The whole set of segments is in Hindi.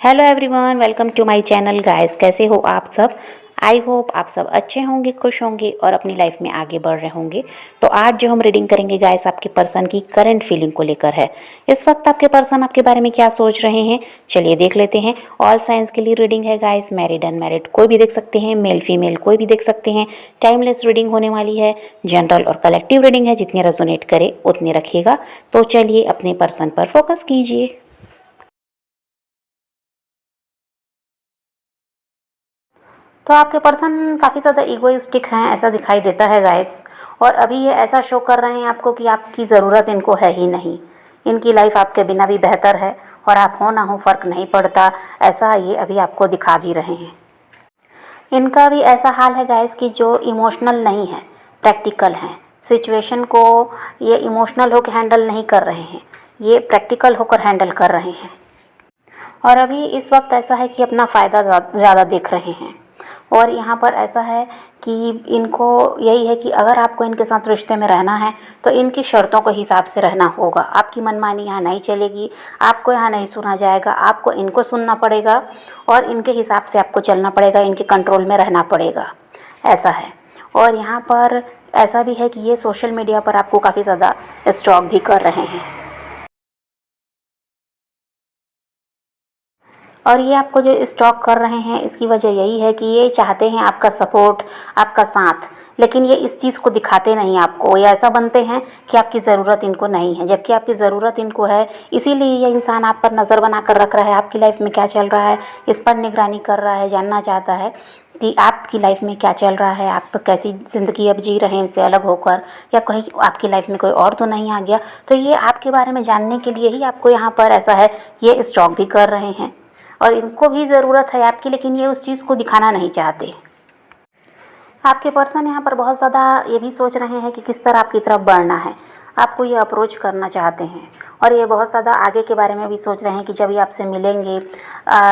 Hello everyone, welcome to my channel guys. कैसे हो आप सब? आई होप आप सब अच्छे होंगे, खुश होंगे और अपनी लाइफ में आगे बढ़ रहे होंगे। तो आज जो हम रीडिंग करेंगे गाइस, आपके पर्सन की करंट फीलिंग को लेकर है। इस वक्त आपके पर्सन आपके बारे में क्या सोच रहे हैं, चलिए देख लेते हैं। ऑल साइंस के लिए रीडिंग है गाइस, मैरिड अनमैरिड कोई भी देख सकते हैं, मेल फीमेल कोई भी देख सकते हैं। टाइमलेस रीडिंग होने वाली है, जनरल और कलेक्टिव रीडिंग है, जितने रेजोनेट करे उतने रखिएगा। तो चलिए अपने पर्सन पर फोकस कीजिए। तो आपके पर्सन काफ़ी ज़्यादा ईगोइस्टिक हैं, ऐसा दिखाई देता है गाइस। और अभी ये ऐसा शो कर रहे हैं आपको कि आपकी ज़रूरत इनको है ही नहीं। इनकी लाइफ आपके बिना भी बेहतर है और आप हो ना हो फ़र्क नहीं पड़ता, ऐसा ये अभी आपको दिखा भी रहे हैं। इनका भी ऐसा हाल है गाइस कि जो इमोशनल नहीं है, प्रैक्टिकल हैं। सिचुएशन को ये इमोशनल होकर हैंडल नहीं कर रहे हैं, ये प्रैक्टिकल होकर हैंडल कर रहे हैं। और अभी इस वक्त ऐसा है कि अपना फ़ायदा ज़्यादा देख रहे हैं। और यहाँ पर ऐसा है कि इनको यही है कि अगर आपको इनके साथ रिश्ते में रहना है तो इनकी शर्तों के हिसाब से रहना होगा। आपकी मनमानी यहाँ नहीं चलेगी, आपको यहाँ नहीं सुना जाएगा, आपको इनको सुनना पड़ेगा और इनके हिसाब से आपको चलना पड़ेगा, इनके कंट्रोल में रहना पड़ेगा, ऐसा है। और यहाँ पर ऐसा भी है कि ये सोशल मीडिया पर आपको काफ़ी ज़्यादा स्टॉक भी कर रहे हैं। और ये आपको जो स्टॉक कर रहे हैं, इसकी वजह यही है कि ये चाहते हैं आपका सपोर्ट, आपका साथ, लेकिन ये इस चीज़ को दिखाते नहीं आपको। ये ऐसा बनते हैं कि आपकी ज़रूरत इनको नहीं है, जबकि आपकी ज़रूरत इनको है। इसीलिए ये इंसान आप पर नज़र बना कर रख रहा है, आपकी लाइफ में क्या चल रहा है इस पर निगरानी कर रहा है, जानना चाहता है कि आपकी लाइफ में क्या चल रहा है, आप कैसी ज़िंदगी अब जी रहे हैं इनसे अलग होकर, या कहीं आपकी लाइफ में कोई और तो नहीं आ गया। तो ये आपके बारे में जानने के लिए ही आपको यहाँ पर ऐसा है, ये स्टॉक भी कर रहे हैं। और इनको भी ज़रूरत है आपकी, लेकिन ये उस चीज़ को दिखाना नहीं चाहते। आपके पर्सन यहाँ पर बहुत ज़्यादा ये भी सोच रहे हैं कि किस तरह आपकी तरफ बढ़ना है, आपको ये अप्रोच करना चाहते हैं। और ये बहुत ज़्यादा आगे के बारे में भी सोच रहे हैं कि जब ये आपसे मिलेंगे,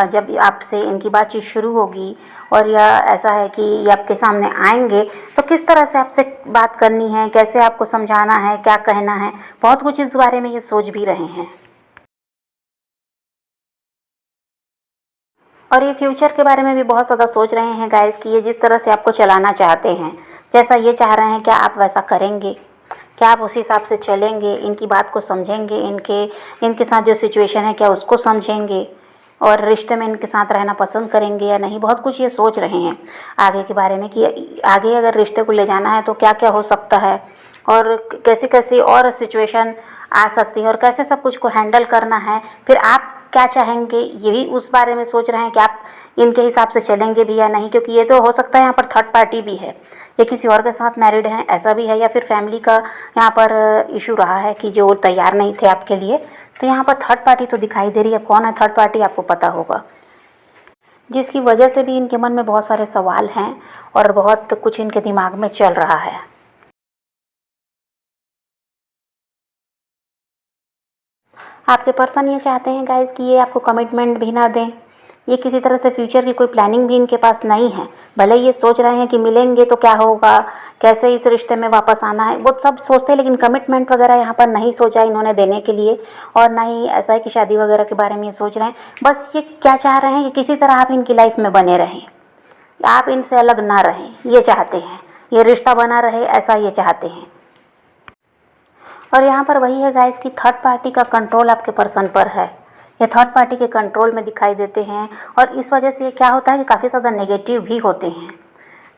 जब आपसे इनकी बातचीत शुरू होगी और या ऐसा है कि ये आपके सामने आएंगे तो किस तरह से आपसे बात करनी है, कैसे आपको समझाना है, क्या कहना है, बहुत कुछ इस बारे में ये सोच भी रहे हैं। और ये फ्यूचर के बारे में भी बहुत ज़्यादा सोच रहे हैं गाइस कि ये जिस तरह से आपको चलाना चाहते हैं, जैसा ये चाह रहे हैं, क्या आप वैसा करेंगे, क्या आप उसी हिसाब से चलेंगे, इनकी बात को समझेंगे, इनके साथ जो सिचुएशन है क्या उसको समझेंगे और रिश्ते में इनके साथ रहना पसंद करेंगे या नहीं। बहुत कुछ ये सोच रहे हैं आगे के बारे में कि आगे अगर रिश्ते को ले जाना है तो क्या क्या हो सकता है और कैसी कैसी और सिचुएशन आ सकती है और कैसे सब कुछ को हैंडल करना है। फिर आप क्या चाहेंगे ये भी उस बारे में सोच रहे हैं कि आप इनके हिसाब से चलेंगे भी या नहीं, क्योंकि ये तो हो सकता है यहाँ पर थर्ड पार्टी भी है, ये किसी और के साथ मैरिड हैं ऐसा भी है, या फिर फैमिली का यहाँ पर इशू रहा है कि जो तैयार नहीं थे आपके लिए। तो यहाँ पर थर्ड पार्टी तो दिखाई दे रही है। कौन है थर्ड पार्टी आपको पता होगा, जिसकी वजह से भी इनके मन में बहुत सारे सवाल हैं और बहुत कुछ इनके दिमाग में चल रहा है। आपके पर्सन ये चाहते हैं गाइस कि ये आपको कमिटमेंट भी ना दें, ये किसी तरह से फ्यूचर की कोई प्लानिंग भी इनके पास नहीं है। भले ये सोच रहे हैं कि मिलेंगे तो क्या होगा, कैसे इस रिश्ते में वापस आना है, वो सब सोचते हैं, लेकिन कमिटमेंट वगैरह यहाँ पर नहीं सोचा इन्होंने देने के लिए। और ना ही ऐसा है कि शादी वगैरह के बारे में ये सोच रहे हैं। बस ये क्या चाह रहे हैं कि किसी तरह आप इनकी लाइफ में बने रहें, आप इनसे अलग ना रहें, ये चाहते हैं, ये रिश्ता बना रहे, ऐसा ये चाहते हैं। और यहाँ पर वही है गाइस कि थर्ड पार्टी का कंट्रोल आपके पर्सन पर है, ये थर्ड पार्टी के कंट्रोल में दिखाई देते हैं। और इस वजह से ये क्या होता है कि काफ़ी ज़्यादा नेगेटिव भी होते हैं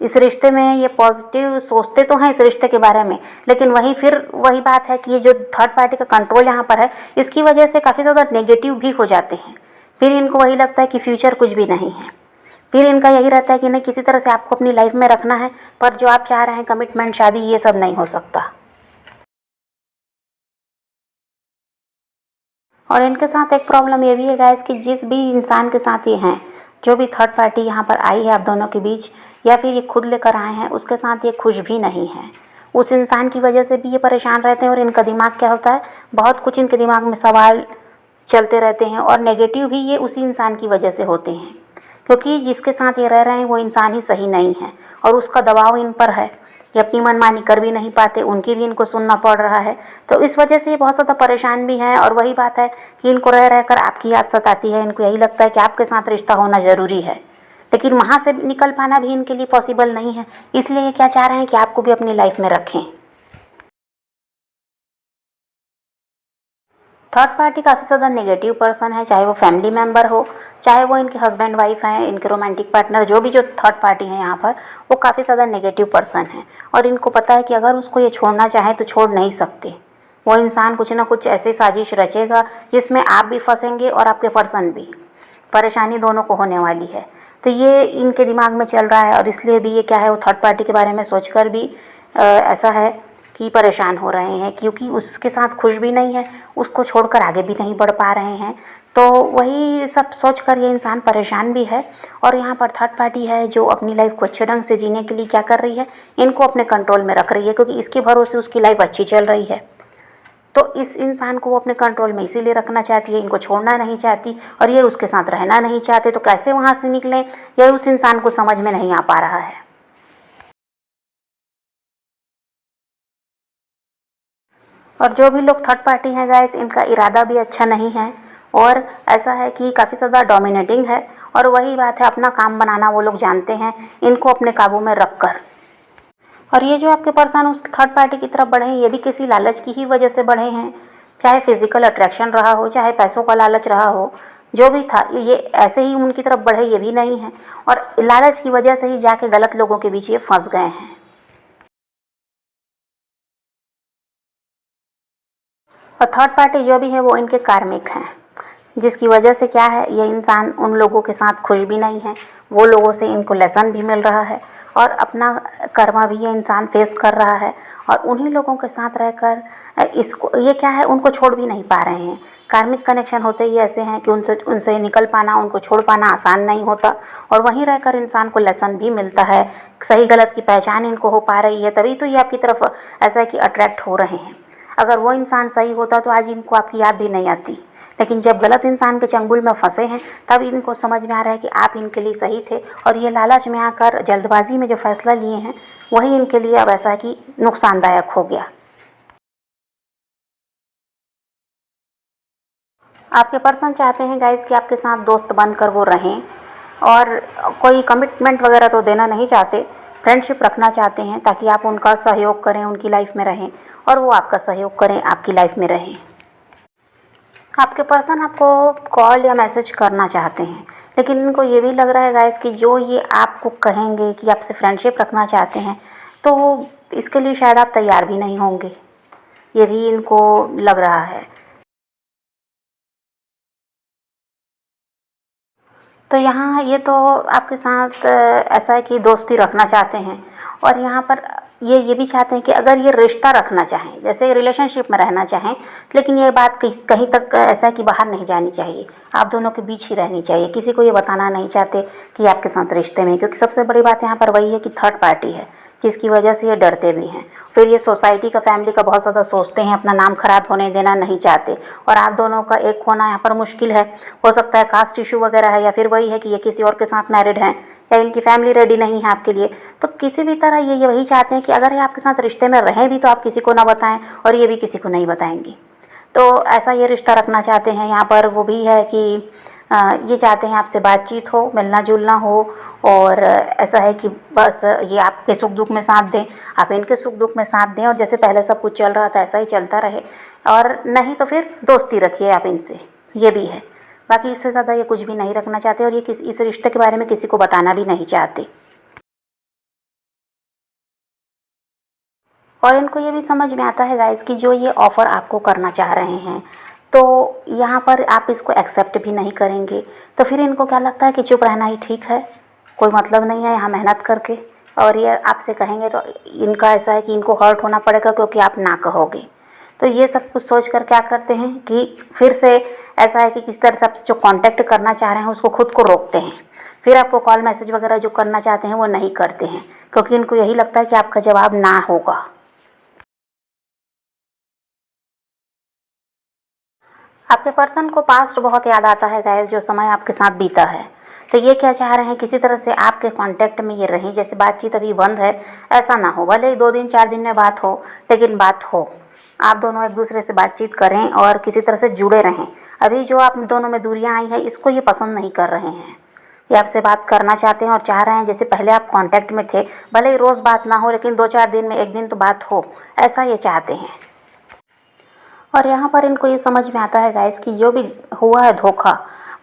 इस रिश्ते में। ये पॉजिटिव सोचते तो हैं इस रिश्ते के बारे में, लेकिन वहीं फिर वही बात है कि ये जो थर्ड पार्टी का कंट्रोल यहाँ पर है, इसकी वजह से काफ़ी ज़्यादा नेगेटिव भी हो जाते हैं। फिर इनको वही लगता है कि फ्यूचर कुछ भी नहीं है। फिर इनका यही रहता है कि नहीं, किसी तरह से आपको अपनी लाइफ में रखना है, पर जो आप चाह रहे हैं कमिटमेंट, शादी, ये सब नहीं हो सकता। और इनके साथ एक प्रॉब्लम ये भी है गाइस कि जिस भी इंसान के साथ ये हैं, जो भी थर्ड पार्टी यहाँ पर आई है आप दोनों के बीच, या फिर ये खुद लेकर आए हैं, उसके साथ ये खुश भी नहीं है। उस इंसान की वजह से भी ये परेशान रहते हैं। और इनका दिमाग क्या होता है, बहुत कुछ इनके दिमाग में सवाल चलते रहते हैं और नेगेटिव भी ये उसी इंसान की वजह से होते हैं, क्योंकि जिसके साथ ये रह रहे हैं वो इंसान ही सही नहीं है और उसका दबाव इन पर है। ये अपनी मनमानी कर भी नहीं पाते, उनकी भी इनको सुनना पड़ रहा है। तो इस वजह से ये बहुत ज़्यादा परेशान भी हैं। और वही बात है कि इनको रह रहकर आपकी याद सताती है। इनको यही लगता है कि आपके साथ रिश्ता होना ज़रूरी है, लेकिन वहाँ से निकल पाना भी इनके लिए पॉसिबल नहीं है। इसलिए ये क्या चाह रहे हैं कि आपको भी अपनी लाइफ में रखें। थर्ड पार्टी काफ़ी ज़्यादा नेगेटिव पर्सन है, चाहे वो फैमिली मेम्बर हो, चाहे वो इनके हस्बैंड वाइफ हैं, इनके रोमांटिक पार्टनर, जो थर्ड पार्टी है यहाँ पर, वो काफ़ी ज़्यादा नेगेटिव पर्सन है। और इनको पता है कि अगर उसको ये छोड़ना चाहे तो छोड़ नहीं सकते। वो इंसान कुछ ना कुछ ऐसी साजिश रचेगा जिसमें आप भी फंसेंगे और आपके पर्सन भी। परेशानी दोनों को होने वाली है। तो ये इनके दिमाग में चल रहा है और इसलिए भी ये क्या है, वो थर्ड पार्टी के बारे में सोचकर भी ऐसा है कि परेशान हो रहे हैं, क्योंकि उसके साथ खुश भी नहीं है, उसको छोड़कर आगे भी नहीं बढ़ पा रहे हैं। तो वही सब सोचकर ये इंसान परेशान भी है। और यहाँ पर थर्ड पार्टी है जो अपनी लाइफ को अच्छे ढंग से जीने के लिए क्या कर रही है, इनको अपने कंट्रोल में रख रही है, क्योंकि इसके भरोसे उसकी लाइफ अच्छी चल रही है। तो इस इंसान को वो अपने कंट्रोल में इसीलिए रखना चाहती है, इनको छोड़ना नहीं चाहती, और ये उसके साथ रहना नहीं चाहते। तो कैसे वहाँ से निकलें, यह उस इंसान को समझ में नहीं आ पा रहा है। और जो भी लोग थर्ड पार्टी हैं गाइस, इनका इरादा भी अच्छा नहीं है, और ऐसा है कि काफ़ी ज़्यादा डोमिनेटिंग है। और वही बात है, अपना काम बनाना वो लोग जानते हैं, इनको अपने काबू में रख कर। और ये जो आपके पर्सन उस थर्ड पार्टी की तरफ बढ़े हैं, ये भी किसी लालच की ही वजह से बढ़े हैं। चाहे फिजिकल अट्रैक्शन रहा हो, चाहे पैसों का लालच रहा हो, जो भी था, ये ऐसे ही उनकी तरफ बढ़े ये भी नहीं है। और लालच की वजह से ही जाके गलत लोगों के बीच ये फंस गए हैं। और थर्ड पार्टी जो भी है वो इनके कार्मिक हैं, जिसकी वजह से क्या है, ये इंसान उन लोगों के साथ खुश भी नहीं है। वो लोगों से इनको लेसन भी मिल रहा है, और अपना कर्मा भी ये इंसान फेस कर रहा है। और उन्हीं लोगों के साथ रहकर इसको ये क्या है, उनको छोड़ भी नहीं पा रहे हैं। कार्मिक कनेक्शन होते ही ऐसे हैं कि उनसे उनसे निकल पाना, उनको छोड़ पाना आसान नहीं होता। और वहीं रहकर इंसान को लेसन भी मिलता है, सही गलत की पहचान इनको हो पा रही है, तभी तो ये आपकी तरफ ऐसा है कि अट्रैक्ट हो रहे हैं। अगर वो इंसान सही होता तो आज इनको आपकी याद भी नहीं आती। लेकिन जब गलत इंसान के चंगुल में फंसे हैं, तब इनको समझ में आ रहा है कि आप इनके लिए सही थे, और ये लालच में आकर जल्दबाजी में जो फैसला लिए हैं, वही इनके लिए अब ऐसा है कि नुकसानदायक हो गया। आपके पर्सन चाहते हैं गाइस कि आपके साथ दोस्त बनकर वो रहें, और कोई कमिटमेंट वगैरह तो देना नहीं चाहते, फ्रेंडशिप रखना चाहते हैं, ताकि आप उनका सहयोग करें, उनकी लाइफ में रहें, और वो आपका सहयोग करें, आपकी लाइफ में रहें। आपके पर्सन आपको कॉल या मैसेज करना चाहते हैं, लेकिन इनको ये भी लग रहा है गाइस कि जो ये आपको कहेंगे कि आपसे फ्रेंडशिप रखना चाहते हैं, तो इसके लिए शायद आप तैयार भी नहीं होंगे, ये भी इनको लग रहा है। तो यहाँ ये तो आपके साथ ऐसा है कि दोस्ती रखना चाहते हैं, और यहाँ पर ये भी चाहते हैं कि अगर ये रिश्ता रखना चाहें, जैसे रिलेशनशिप में रहना चाहें, लेकिन ये बात कहीं तक ऐसा है कि बाहर नहीं जानी चाहिए, आप दोनों के बीच ही रहनी चाहिए। किसी को ये बताना नहीं चाहते कि आपके साथ रिश्ते में, क्योंकि सबसे बड़ी बात यहाँ पर वही है कि थर्ड पार्टी है, जिसकी वजह से ये डरते भी हैं। फिर ये सोसाइटी का, फैमिली का बहुत ज़्यादा सोचते हैं, अपना नाम खराब होने देना नहीं चाहते। और आप दोनों का एक होना यहाँ पर मुश्किल है। हो सकता है कास्ट इशू वगैरह है, या फिर वही है कि ये किसी और के साथ मैरिड हैं, या इनकी फैमिली रेडी नहीं है आपके लिए। तो किसी भी तरह ये वही चाहते हैं कि अगर ये आपके साथ रिश्ते में रहें भी तो आप किसी को ना बताएं, और ये भी किसी को नहीं बताएंगी। तो ऐसा ये रिश्ता रखना चाहते हैं। यहाँ पर वो भी है कि ये चाहते हैं आपसे बातचीत हो, मिलना जुलना हो, और ऐसा है कि बस ये आपके सुख दुख में साथ दें, आप इनके सुख दुख में साथ दें, और जैसे पहले सब कुछ चल रहा था ऐसा ही चलता रहे। और नहीं तो फिर दोस्ती रखिए आप इनसे, ये भी है। बाकी इससे ज़्यादा ये कुछ भी नहीं रखना चाहते, और ये इस रिश्ते के बारे में किसी को बताना भी नहीं चाहते। और इनको ये भी समझ में आता है गाइस कि जो ये ऑफ़र आपको करना चाह रहे हैं, तो यहाँ पर आप इसको एक्सेप्ट भी नहीं करेंगे। तो फिर इनको क्या लगता है कि चुप रहना ही ठीक है, कोई मतलब नहीं है यहाँ मेहनत करके। और ये आपसे कहेंगे तो इनका ऐसा है कि इनको हर्ट होना पड़ेगा, क्योंकि आप ना कहोगे। तो ये सब कुछ सोच कर क्या करते हैं कि फिर से ऐसा है कि किसी तरह से आपसे जो कांटेक्ट करना चाह रहे हैं उसको खुद को रोकते हैं। फिर आपको कॉल मैसेज वगैरह जो करना चाहते हैं वो नहीं करते हैं, क्योंकि इनको यही लगता है कि आपका जवाब ना होगा। आपके पर्सन को पास्ट बहुत याद आता है गाइस, जो समय आपके साथ बीता है। तो ये क्या चाह रहे हैं, किसी तरह से आपके कांटेक्ट में ये रहें। जैसे बातचीत अभी बंद है, ऐसा ना हो। भले ही 2 दिन 4 दिन में बात हो, लेकिन बात हो। आप दोनों एक दूसरे से बातचीत करें और किसी तरह से जुड़े रहें। अभी जो आप दोनों में दूरियां आई हैं, इसको ये पसंद नहीं कर रहे हैं। ये आपसे बात करना चाहते हैं और चाह रहे हैं जैसे पहले आप कांटेक्ट में थे। भले ही रोज़ बात ना हो, लेकिन 2-4 दिन में 1 दिन तो बात हो, ऐसा ये चाहते हैं। और यहाँ पर इनको ये समझ में आता है गाइस कि जो भी हुआ है धोखा,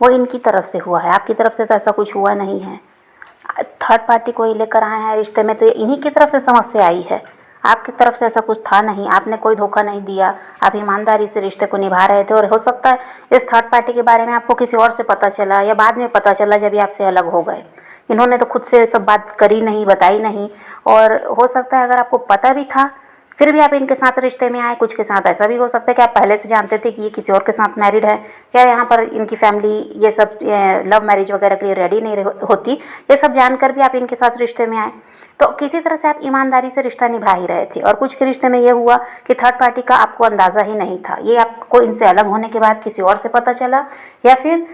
वो इनकी तरफ से हुआ है। आपकी तरफ से तो ऐसा कुछ हुआ नहीं है। थर्ड पार्टी को ही लेकर आए हैं रिश्ते में, तो ये इन्हीं की तरफ से समस्या आई है। आपकी तरफ से ऐसा कुछ था नहीं, आपने कोई धोखा नहीं दिया। आप ईमानदारी से रिश्ते को निभा रहे थे। और हो सकता है इस थर्ड पार्टी के बारे में आपको किसी और से पता चला, या बाद में पता चला जब ये आपसे अलग हो गए। इन्होंने तो खुद से सब बात करी नहीं, बताई नहीं। और हो सकता है अगर आपको पता भी था, फिर भी आप इनके साथ रिश्ते में आए। कुछ के साथ ऐसा भी हो सकता है कि आप पहले से जानते थे कि ये किसी और के साथ मैरिड है, या यहाँ पर इनकी फैमिली ये सब लव मैरिज वगैरह के लिए रेडी नहीं होती। ये सब जानकर भी आप इनके साथ रिश्ते में आए। तो किसी तरह से आप ईमानदारी से रिश्ता निभा ही रहे थे। और कुछ के रिश्ते में ये हुआ कि थर्ड पार्टी का आपको अंदाज़ा ही नहीं था। ये आपको इनसे अलग होने के बाद किसी और से पता चला, या फिर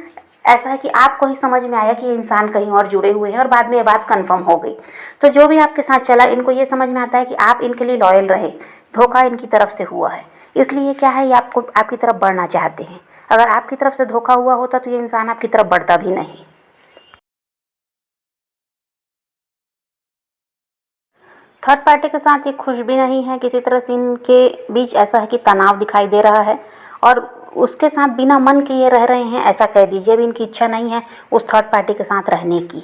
ऐसा है कि आपको ही समझ में आया कि ये इंसान कहीं और जुड़े हुए हैं, और बाद में ये बात कंफर्म हो गई। तो जो भी आपके साथ चला, इनको ये समझ में आता है कि आप इनके लिए लॉयल रहे। धोखा इनकी तरफ से हुआ है, इसलिए क्या है, ये आपको आपकी तरफ बढ़ना चाहते हैं। अगर आपकी तरफ से धोखा हुआ होता तो ये इंसान आपकी तरफ बढ़ता भी नहीं। थर्ड पार्टी के साथ ये खुश भी नहीं है। किसी तरह से इनके बीच ऐसा है कि तनाव दिखाई दे रहा है, और उसके साथ बिना मन के ये रह रहे हैं, ऐसा कह दीजिए। भी इनकी इच्छा नहीं है उस थर्ड पार्टी के साथ रहने की।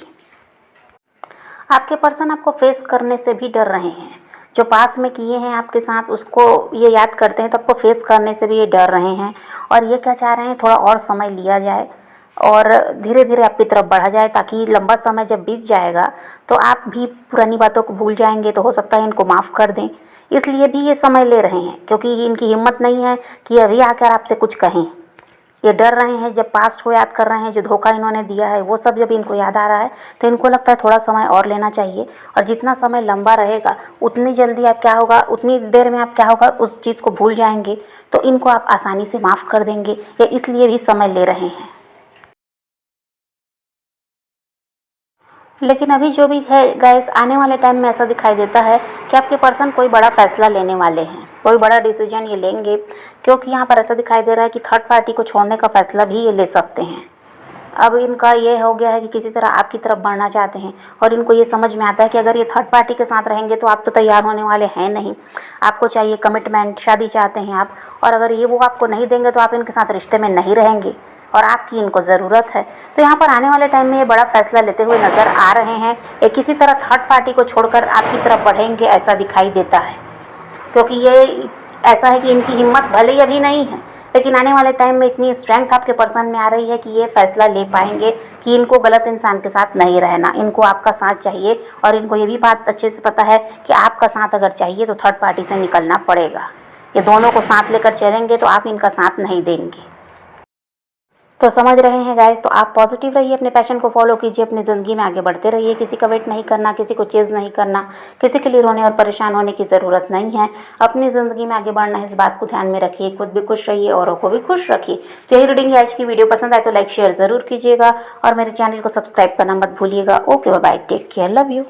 आपके पर्सन आपको फेस करने से भी डर रहे हैं। जो पास में किए हैं आपके साथ, उसको ये याद करते हैं, तो आपको फेस करने से भी ये डर रहे हैं। और ये क्या चाह रहे हैं, थोड़ा और समय लिया जाए और धीरे धीरे आपकी तरफ बढ़ा जाए, ताकि लंबा समय जब बीत जाएगा तो आप भी पुरानी बातों को भूल जाएंगे। तो हो सकता है इनको माफ़ कर दें। इसलिए भी ये समय ले रहे हैं, क्योंकि इनकी हिम्मत नहीं है कि अभी आकर आपसे कुछ कहें। ये डर रहे हैं, जब पास्ट को याद कर रहे हैं, जो धोखा इन्होंने दिया है वो सब जब इनको याद आ रहा है, तो इनको लगता है थोड़ा समय और लेना चाहिए। और जितना समय लंबा रहेगा, उतनी जल्दी आप क्या होगा, उतनी देर में आप क्या होगा, उस चीज़ को भूल जाएंगे। तो इनको आप आसानी से माफ़ कर देंगे। ये इसलिए भी समय ले रहे हैं। लेकिन अभी जो भी है गाइस, आने वाले टाइम में ऐसा दिखाई देता है कि आपके पर्सन कोई बड़ा फैसला लेने वाले हैं। कोई बड़ा डिसीजन ये लेंगे, क्योंकि यहाँ पर ऐसा दिखाई दे रहा है कि थर्ड पार्टी को छोड़ने का फैसला भी ये ले सकते हैं। अब इनका ये हो गया है कि किसी तरह आपकी तरफ बढ़ना चाहते हैं। और इनको ये समझ में आता है कि अगर ये थर्ड पार्टी के साथ रहेंगे तो आप तो तैयार होने वाले हैं नहीं। आपको चाहिए कमिटमेंट, शादी चाहते हैं आप। और अगर ये वो आपको नहीं देंगे तो आप इनके साथ रिश्ते में नहीं रहेंगे, और आपकी इनको ज़रूरत है। तो यहाँ पर आने वाले टाइम में ये बड़ा फैसला लेते हुए नज़र आ रहे हैं। ये किसी तरह थर्ड पार्टी को छोड़कर आपकी तरफ बढ़ेंगे, ऐसा दिखाई देता है। क्योंकि ये ऐसा है कि इनकी हिम्मत भले ही अभी नहीं है, लेकिन आने वाले टाइम में इतनी स्ट्रेंथ आपके पर्सन में आ रही है कि ये फैसला ले पाएंगे कि इनको गलत इंसान के साथ नहीं रहना। इनको आपका साथ चाहिए, और इनको ये भी बात अच्छे से पता है कि आपका साथ अगर चाहिए तो थर्ड पार्टी से निकलना पड़ेगा। ये दोनों को साथ लेकर चलेंगे तो आप इनका साथ नहीं देंगे। तो समझ रहे हैं गाइस। तो आप पॉजिटिव रहिए, अपने पैशन को फॉलो कीजिए, अपनी ज़िंदगी में आगे बढ़ते रहिए। किसी का वेट नहीं करना, किसी को चेज़ नहीं करना, किसी के लिए रोने और परेशान होने की ज़रूरत नहीं है। अपनी ज़िंदगी में आगे बढ़ना है, इस बात को ध्यान में रखिए। खुद भी खुश रहिए, औरों को भी खुश रखिए। तो यही रीडिंग है आज की। वीडियो पसंद आए तो लाइक शेयर ज़रूर कीजिएगा, और मेरे चैनल को सब्सक्राइब करना मत भूलिएगा। Okay, bye, take care, love you.